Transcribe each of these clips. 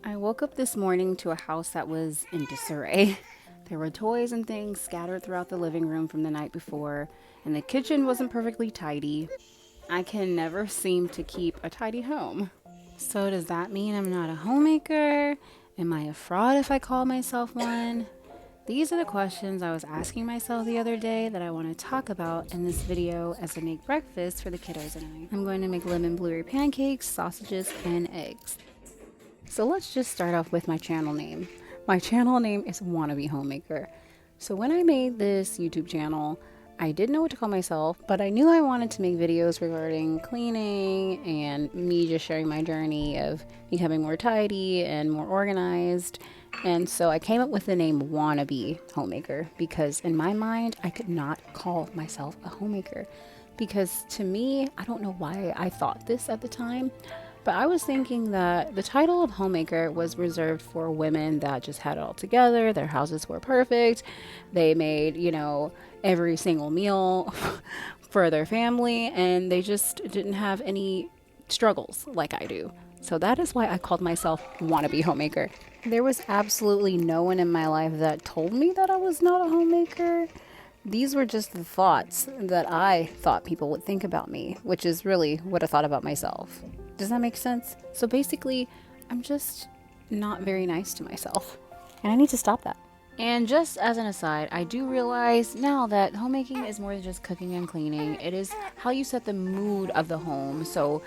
I woke up this morning to a house that was in disarray. There were toys and things scattered throughout the living room from the night before, and the kitchen wasn't perfectly tidy. I can never seem to keep a tidy home. So does that mean I'm not a homemaker? Am I a fraud if I call myself one? These are the questions I was asking myself the other day that I want to talk about in this video as I make breakfast for the kiddos and I. I'm going to make lemon blueberry pancakes, sausages, and eggs. So let's just start off with my channel name. My channel name is Wannabe Homemaker. So when I made this YouTube channel, I didn't know what to call myself, but I knew I wanted to make videos regarding cleaning and me just sharing my journey of becoming more tidy and more organized. And so I came up with the name Wannabe Homemaker because in my mind, I could not call myself a homemaker. Because to me, I don't know why I thought this at the time, but I was thinking that the title of homemaker was reserved for women that just had it all together. Their houses were perfect. They made, every single meal for their family, and they just didn't have any struggles like I do. So that is why I called myself Wannabe Homemaker. There was absolutely no one in my life that told me that I was not a homemaker. These were just the thoughts that I thought people would think about me, which is really what I thought about myself. Does that make sense? So basically, I'm just not very nice to myself, and I need to stop that. And just as an aside, I do realize now that homemaking is more than just cooking and cleaning. It is how you set the mood of the home. So,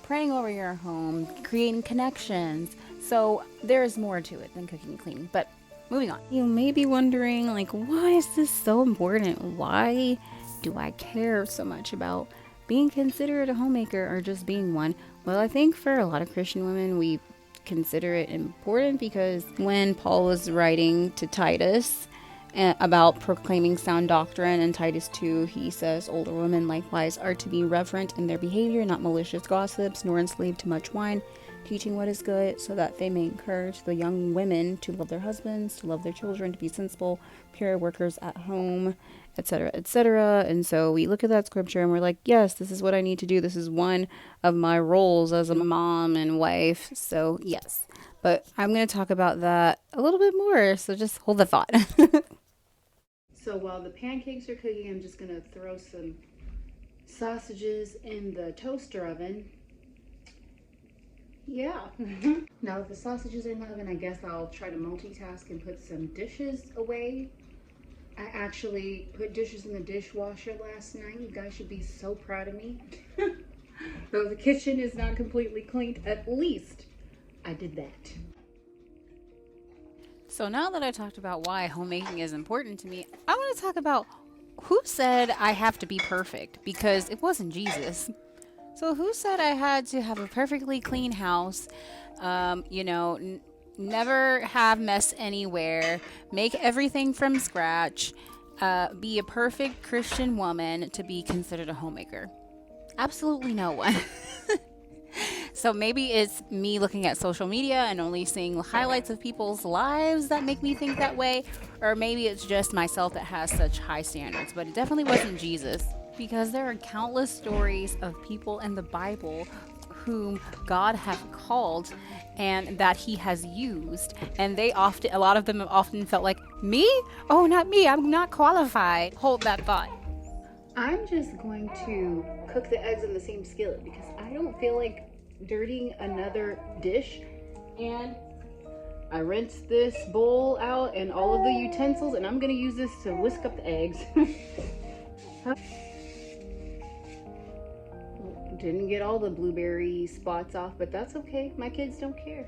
praying over your home, creating connections. So there is more to it than cooking and cleaning. But moving on. You may be wondering, why is this so important? Why do I care so much about being considered a homemaker or just being one? Well, I think for a lot of Christian women, we consider it important because when Paul was writing to Titus about proclaiming sound doctrine in Titus 2, he says, older women likewise are to be reverent in their behavior, not malicious gossips, nor enslaved to much wine, teaching what is good, so that they may encourage the young women to love their husbands, to love their children, to be sensible, pure workers at home, etc., etc. And so we look at that scripture and we're like, yes, this is what I need to do. This is one of my roles as a mom and wife. So yes, but I'm going to talk about that a little bit more. So just hold the thought. So while the pancakes are cooking, I'm just going to throw some sausages in the toaster oven. Yeah. Now that the sausages are in the oven, I guess I'll try to multitask and put some dishes away. I actually put dishes in the dishwasher last night. You guys should be so proud of me. Though the kitchen is not completely cleaned, at least I did that. So now that I talked about why homemaking is important to me, I want to talk about who said I have to be perfect, because it wasn't Jesus. So who said I had to have a perfectly clean house, never have mess anywhere, make everything from scratch, be a perfect Christian woman to be considered a homemaker? Absolutely no one. So maybe it's me looking at social media and only seeing highlights of people's lives that make me think that way, or maybe it's just myself that has such high standards, but it definitely wasn't Jesus. Because there are countless stories of people in the Bible whom God have called and that he has used, and a lot of them have often felt like, me? Oh, not me, I'm not qualified. Hold that thought. I'm just going to cook the eggs in the same skillet because I don't feel like dirtying another dish. And I rinsed this bowl out and all of the utensils, and I'm going to use this to whisk up the eggs. Didn't get all the blueberry spots off, but that's okay. My kids don't care.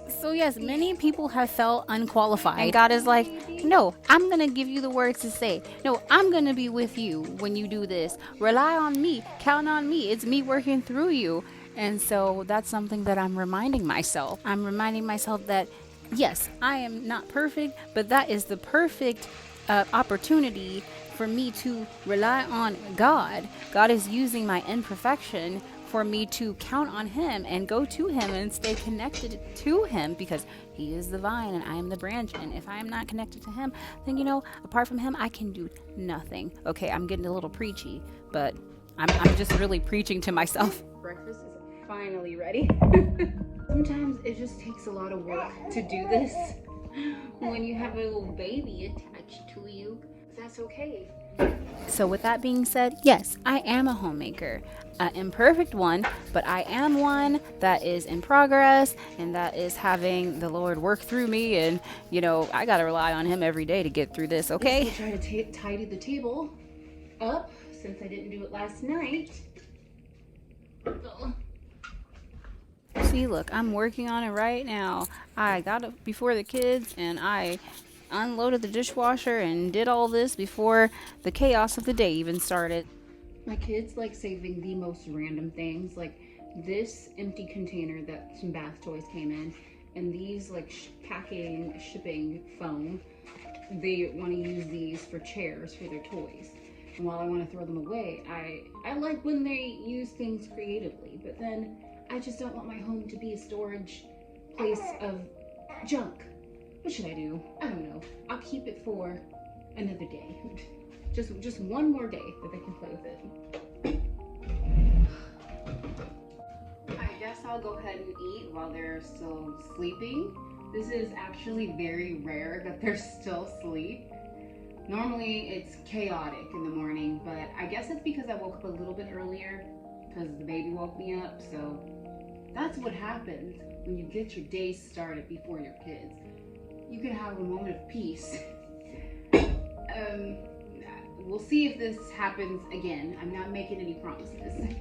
So yes, many people have felt unqualified. And God is like, no, I'm going to give you the words to say. No, I'm going to be with you when you do this. Rely on me. Count on me. It's me working through you. And so that's something that I'm reminding myself. I'm reminding myself that, yes, I am not perfect, but that is the perfect opportunity for me to rely on God. God is using my imperfection for me to count on him and go to him and stay connected to him, because he is the vine and I am the branch. And if I am not connected to him, then, apart from him, I can do nothing. Okay, I'm getting a little preachy, but I'm just really preaching to myself. Breakfast is finally ready. Sometimes just takes a lot of work to do this when you have a little baby attached to you. That's okay. So, with that being said, yes, I am a homemaker. An imperfect one, but I am one that is in progress and that is having the Lord work through me. And, I got to rely on Him every day to get through this, okay? I'll try to tidy the table up since I didn't do it last night. See, look, I'm working on it right now. I got it before the kids and I unloaded the dishwasher and did all this before the chaos of the day even started. My kids like saving the most random things, like this empty container that some bath toys came in, and these like shipping foam. They want to use these for chairs for their toys. And while I want to throw them away, I like when they use things creatively, but then I just don't want my home to be a storage place of junk. What should I do? I don't know. I'll keep it for another day. Just one more day that they can play with it. I guess I'll go ahead and eat while they're still sleeping. This is actually very rare that they're still asleep. Normally it's chaotic in the morning, but I guess it's because I woke up a little bit earlier because the baby woke me up. So that's what happens when you get your day started before your kids. You can have a moment of peace. We'll see if this happens again. I'm not making any promises.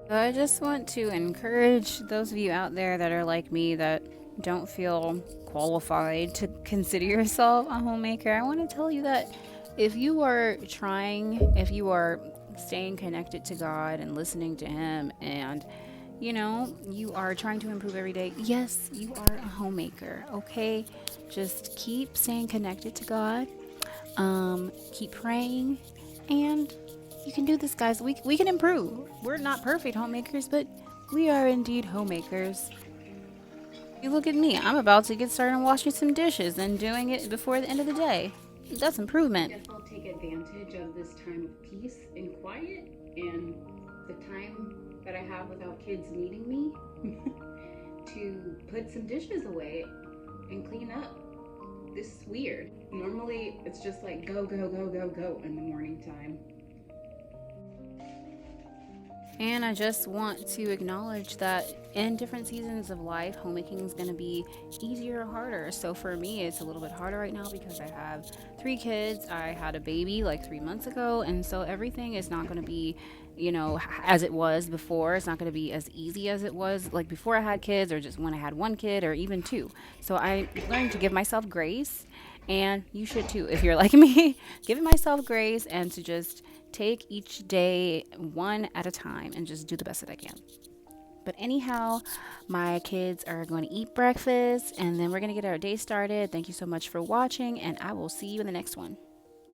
I just want to encourage those of you out there that are like me that don't feel qualified to consider yourself a homemaker. I want to tell you that if you are staying connected to God and listening to Him, and you are trying to improve every day, yes, you are a homemaker, okay? Just keep staying connected to God, keep praying, and you can do this, guys. We can improve. We're not perfect homemakers, but we are indeed homemakers. You look at me. I'm about to get started on washing some dishes and doing it before the end of the day. That's improvement. I guess I'll take advantage of this time of peace and quiet and the time that I have without kids needing me to put some dishes away and clean up. This is weird. Normally it's just like go, go, go, go, go in the morning time. And I just want to acknowledge that in different seasons of life, homemaking is going to be easier or harder. So for me, it's a little bit harder right now because I have 3 kids. I had a baby like 3 months ago. And so everything is not going to be, as it was before. It's not going to be as easy as it was like before I had kids, or just when I had 1 kid or even 2. So I learned to give myself grace. And you should too, if you're like me, giving myself grace and to just take each day one at a time and just do the best that I can. But anyhow, my kids are going to eat breakfast and then we're going to get our day started. Thank you so much for watching, and I will see you in the next one.